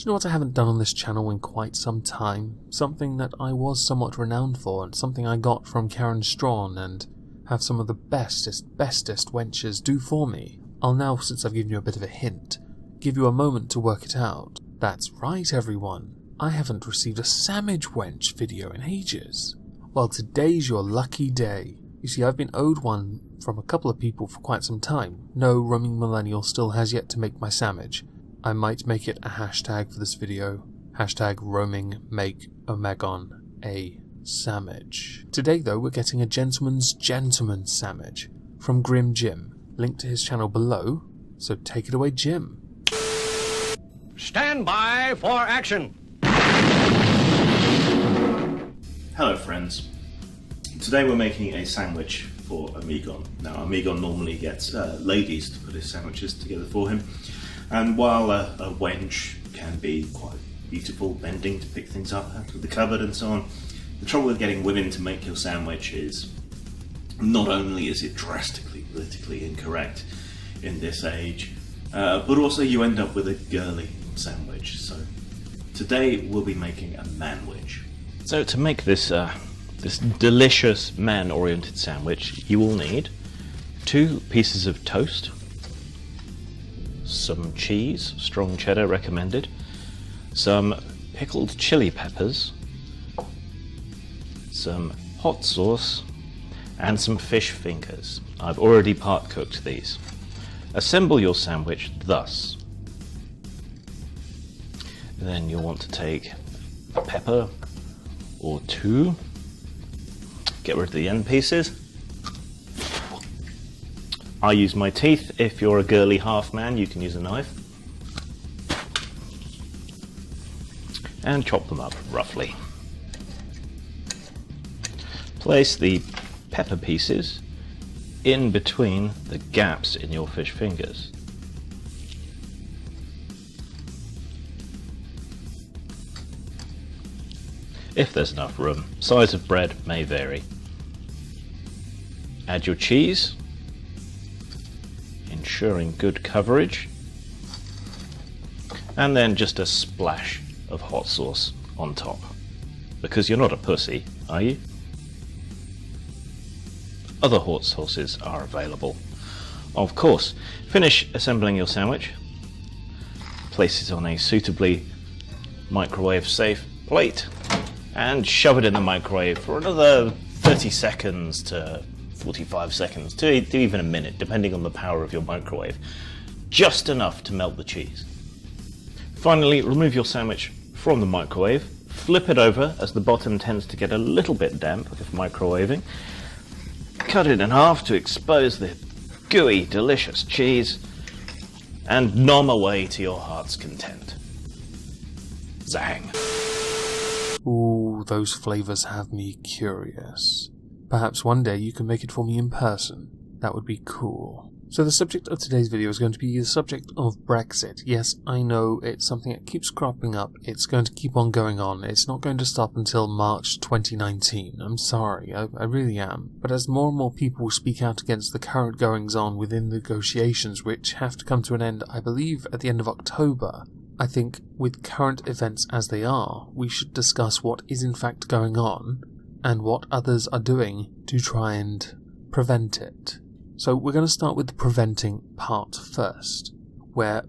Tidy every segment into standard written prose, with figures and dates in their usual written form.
you know what I haven't done on this channel in quite some time? Something that I was somewhat renowned for, and something I got from Karen Strawn, and have some of the bestest wenches do for me. I'll now, since I've given you a bit of a hint, give you a moment to work it out. That's right, everyone. I haven't received a Sammich wench video in ages. Well, today's your lucky day. You see, I've been owed one from a couple of people for quite some time. No roaming millennial still has yet to make my Sammich. I might make it a hashtag for this video. Hashtag roaming make Omegon a Sammich. Today, though, we're getting a gentleman's Sammich from Grim Jim. Link to his channel below, so take it away, Jim. Stand by for action. Hello friends, today we're making a sandwich for Omegon. Now Omegon normally gets ladies to put his sandwiches together for him, and while a wench can be quite beautiful, bending to pick things up out of the cupboard and so on, the trouble with getting women to make your sandwich is not only is it drastically politically incorrect in this age, but also you end up with a girly sandwich. So today we'll be making a manwich. So to make this this delicious man-oriented sandwich, you will need 2 pieces of toast, some cheese, strong cheddar recommended, some pickled chili peppers, some hot sauce, and some fish fingers. I've already part cooked these. Assemble your sandwich thus. Then you'll want to take a pepper or 2, get rid of the end pieces. I use my teeth. If you're a girly half man, you can use a knife. And chop them up roughly. Place the pepper pieces in between the gaps in your fish fingers. If there's enough room. Size of bread may vary. Add your cheese, ensuring good coverage, and then just a splash of hot sauce on top. Because you're not a pussy, are you? Other hot sauces are available, of course. Finish assembling your sandwich. Place it on a suitably microwave-safe plate and shove it in the microwave for another 30 seconds to 45 seconds to even a minute, depending on the power of your microwave. Just enough to melt the cheese. Finally, remove your sandwich from the microwave, flip it over as the bottom tends to get a little bit damp if microwaving. Cut it in half to expose the gooey, delicious cheese, and nom away to your heart's content. Zang. Ooh, those flavours have me curious. Perhaps one day you can make it for me in person. That would be cool. So the subject of today's video is going to be the subject of Brexit. Yes, I know it's something that keeps cropping up. It's going to keep on going on. It's not going to stop until March 2019. I'm sorry, I really am. But as more and more people speak out against the current goings-on within the negotiations, which have to come to an end, I believe, at the end of October, I think with current events as they are, we should discuss what is in fact going on and what others are doing to try and prevent it. So we're going to start with the preventing part first, where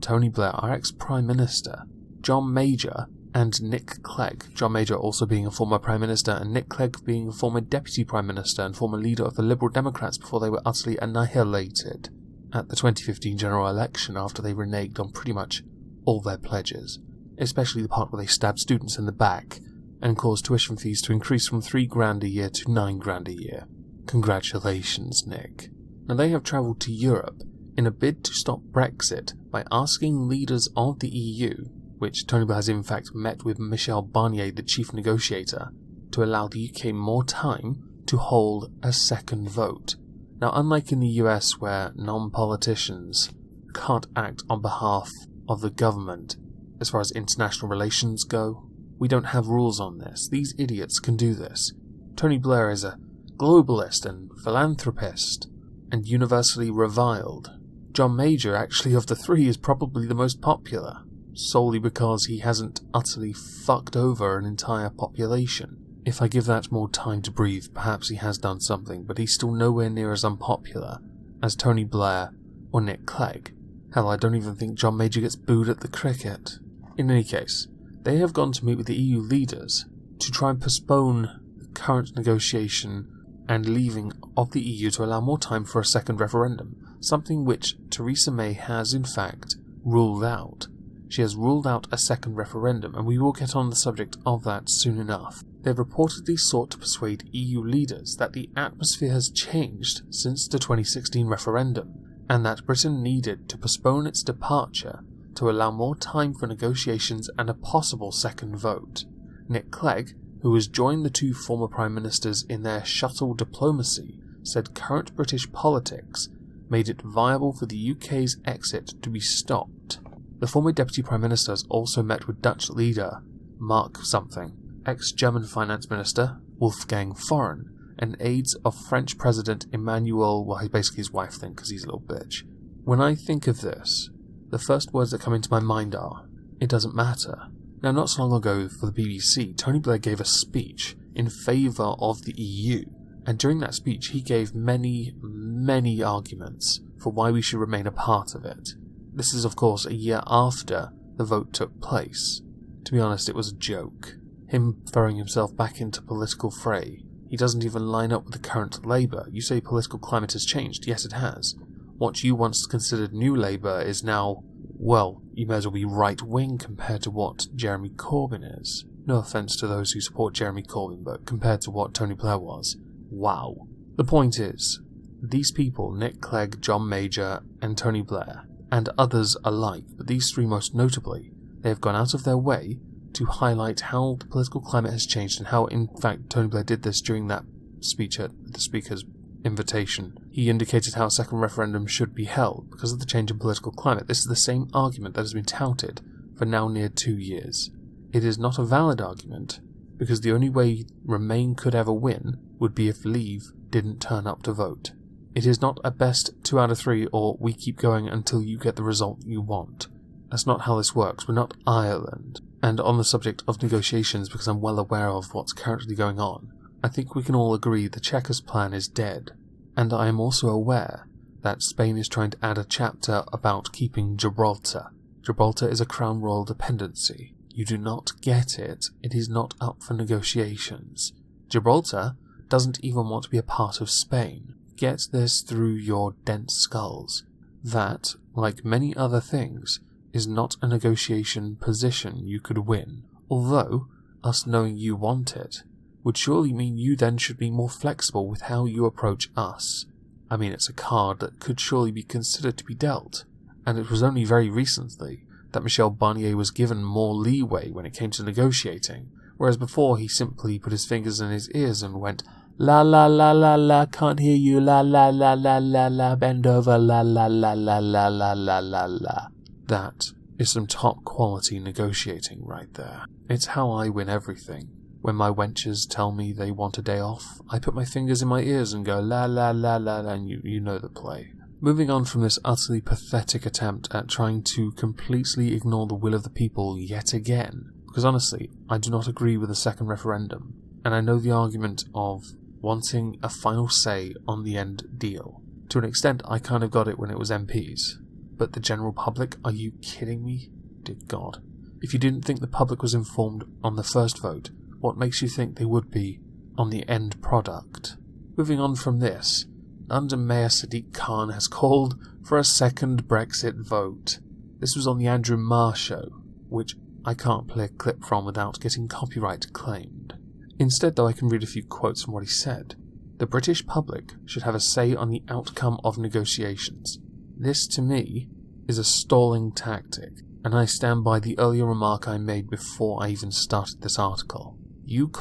Tony Blair, our ex-Prime Minister, John Major and Nick Clegg, John Major also being a former Prime Minister and Nick Clegg being a former Deputy Prime Minister and former leader of the Liberal Democrats before they were utterly annihilated at the 2015 general election after they reneged on pretty much all their pledges, especially the part where they stabbed students in the back and caused tuition fees to increase from £3,000 a year to £9,000 a year. Congratulations, Nick. Now they have travelled to Europe in a bid to stop Brexit by asking leaders of the EU, which Tony Blair has in fact met with Michel Barnier, the chief negotiator, to allow the UK more time to hold a second vote. Now, unlike in the US where non-politicians can't act on behalf of the government as far as international relations go, we don't have rules on this. These idiots can do this. Tony Blair is a globalist and philanthropist and universally reviled. John Major, actually, of the three, is probably the most popular. solely because he hasn't utterly fucked over an entire population. If I give that more time to breathe, perhaps he has done something, but he's still nowhere near as unpopular as Tony Blair or Nick Clegg. Hell, I don't even think John Major gets booed at the cricket. In any case, they have gone to meet with the EU leaders to try and postpone the current negotiation and leaving of the EU to allow more time for a second referendum, something which Theresa May has in fact ruled out. She has ruled out a second referendum, and we will get on the subject of that soon enough. They've reportedly sought to persuade EU leaders that the atmosphere has changed since the 2016 referendum, and that Britain needed to postpone its departure to allow more time for negotiations and a possible second vote. Nick Clegg, who has joined the two former Prime Ministers in their shuttle diplomacy, said current British politics made it viable for the UK's exit to be stopped. The former Deputy Prime Ministers also met with Dutch leader Mark something, ex-German Finance Minister Wolfgang Foreign, and aides of French President Emmanuel, well, basically his wife thing, because he's a little bitch. When I think of this, the first words that come into my mind are, it doesn't matter. Now, not so long ago for the BBC, Tony Blair gave a speech in favour of the EU, and during that speech he gave many arguments for why we should remain a part of it. This is of course a year after the vote took place. To be honest, it was a joke. Him throwing himself back into political fray. He doesn't even line up with the current Labour. You say political climate has changed. Yes, it has. What you once considered New Labour is now, well, you may as well be right-wing compared to what Jeremy Corbyn is. No offence to those who support Jeremy Corbyn, but compared to what Tony Blair was, wow. The point is, these people, Nick Clegg, John Major, and Tony Blair, and others alike, but these three most notably, they have gone out of their way to highlight how the political climate has changed and how, in fact, Tony Blair did this during that speech at the Speaker's invitation. He indicated how a second referendum should be held because of the change in political climate. This is the same argument that has been touted for now near 2 years. It is not a valid argument because the only way Remain could ever win would be if Leave didn't turn up to vote. It is not a best 2 out of 3 or we keep going until you get the result you want. That's not how this works. We're not Ireland. And on the subject of negotiations, because I'm well aware of what's currently going on, I think we can all agree the Chequers plan is dead. And I am also aware that Spain is trying to add a chapter about keeping Gibraltar. Gibraltar is a Crown Royal dependency. You do not get it. It is not up for negotiations. Gibraltar doesn't even want to be a part of Spain. Get this through your dense skulls. That, like many other things, is not a negotiation position you could win. Although, us knowing you want it, would surely mean you then should be more flexible with how you approach us. I mean, it's a card that could surely be considered to be dealt, and it was only very recently that Michel Barnier was given more leeway when it came to negotiating, whereas before he simply put his fingers in his ears and went, la la la la la, can't hear you, la la la la la la, bend over, la la la la la la la la la. That is some top quality negotiating right there. It's how I win everything. When my wenches tell me they want a day off, I put my fingers in my ears and go la la la la la, and you know the play. Moving on from this utterly pathetic attempt at trying to completely ignore the will of the people yet again, because honestly, I do not agree with the second referendum, and I know the argument of wanting a final say on the end deal. To an extent, I kind of got it when it was MPs. But the general public, are you kidding me? Dear God. If you didn't think the public was informed on the first vote, what makes you think they would be on the end product? Moving on from this, London Mayor Sadiq Khan has called for a second Brexit vote. This was on the Andrew Marr show, which I can't play a clip from without getting copyright claimed. Instead, though, I can read a few quotes from what he said. The British public should have a say on the outcome of negotiations. This, to me, is a stalling tactic, and I stand by the earlier remark I made before I even started this article. You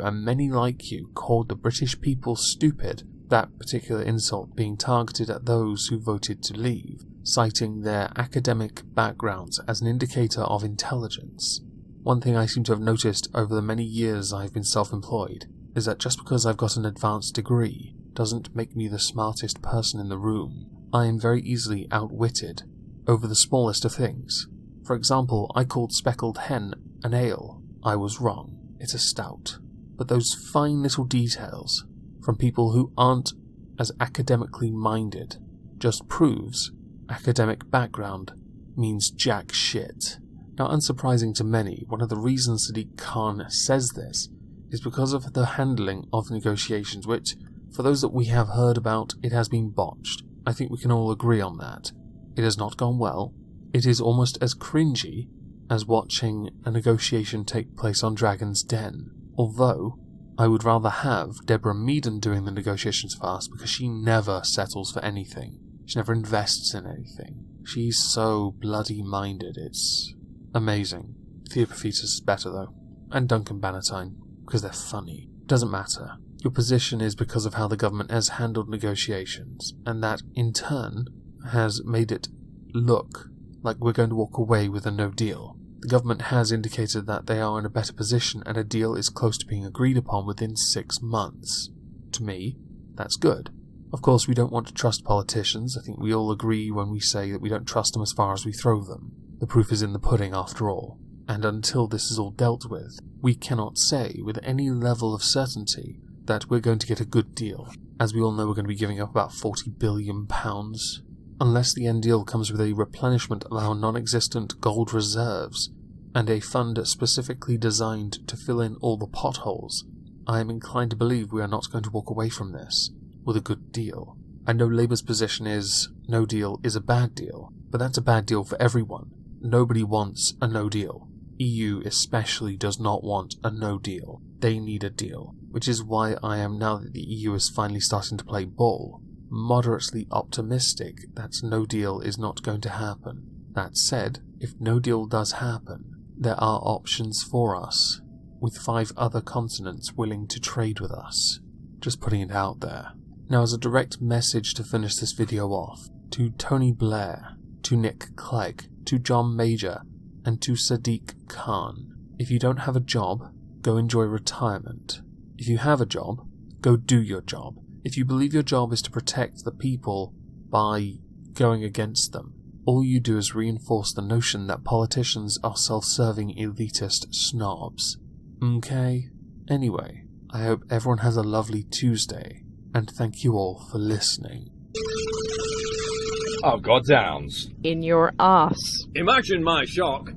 and many like you, called the British people stupid, that particular insult being targeted at those who voted to leave, citing their academic backgrounds as an indicator of intelligence. One thing I seem to have noticed over the many years I've been self-employed is that just because I've got an advanced degree doesn't make me the smartest person in the room. I am very easily outwitted over the smallest of things. For example, I called Speckled Hen an ale. I was wrong. It's a stout. But those fine little details from people who aren't as academically minded just proves academic background means jack shit. Now, unsurprising to many, one of the reasons Sadiq Khan says this is because of the handling of negotiations, which, for those that we have heard about, it has been botched. I think we can all agree on that. It has not gone well. It is almost as cringy as watching a negotiation take place on Dragon's Den. Although, I would rather have Deborah Meaden doing the negotiations for us because she never settles for anything. She never invests in anything. She's so bloody minded, it's amazing. Theoprophetus is better though. And Duncan Bannatyne, because they're funny. Doesn't matter. Your position is because of how the government has handled negotiations, and that in turn has made it look like we're going to walk away with a no deal. The government has indicated that they are in a better position and a deal is close to being agreed upon within 6 months. To me, that's good. Of course, we don't want to trust politicians. I think we all agree when we say that we don't trust them as far as we throw them. The proof is in the pudding after all. And until this is all dealt with, we cannot say with any level of certainty that we're going to get a good deal. As we all know, we're going to be giving up about £40 billion. Unless the end deal comes with a replenishment of our non-existent gold reserves and a fund specifically designed to fill in all the potholes, I am inclined to believe we are not going to walk away from this with a good deal. I know Labour's position is no deal is a bad deal, but that's a bad deal for everyone. Nobody wants a no deal. EU especially does not want a no deal. They need a deal, which is why I am, now that the EU is finally starting to play ball, moderately optimistic that no deal is not going to happen. That said, if no deal does happen, there are options for us, with 5 other continents willing to trade with us. Just putting it out there. Now, as a direct message to finish this video off, to Tony Blair, to Nick Clegg, to John Major, and to Sadiq Khan, if you don't have a job, go enjoy retirement. If you have a job, go do your job. If you believe your job is to protect the people by going against them, all you do is reinforce the notion that politicians are self-serving elitist snobs. Okay? Anyway, I hope everyone has a lovely Tuesday, and thank you all for listening. Oh, goddowns. In your arse. Imagine my shock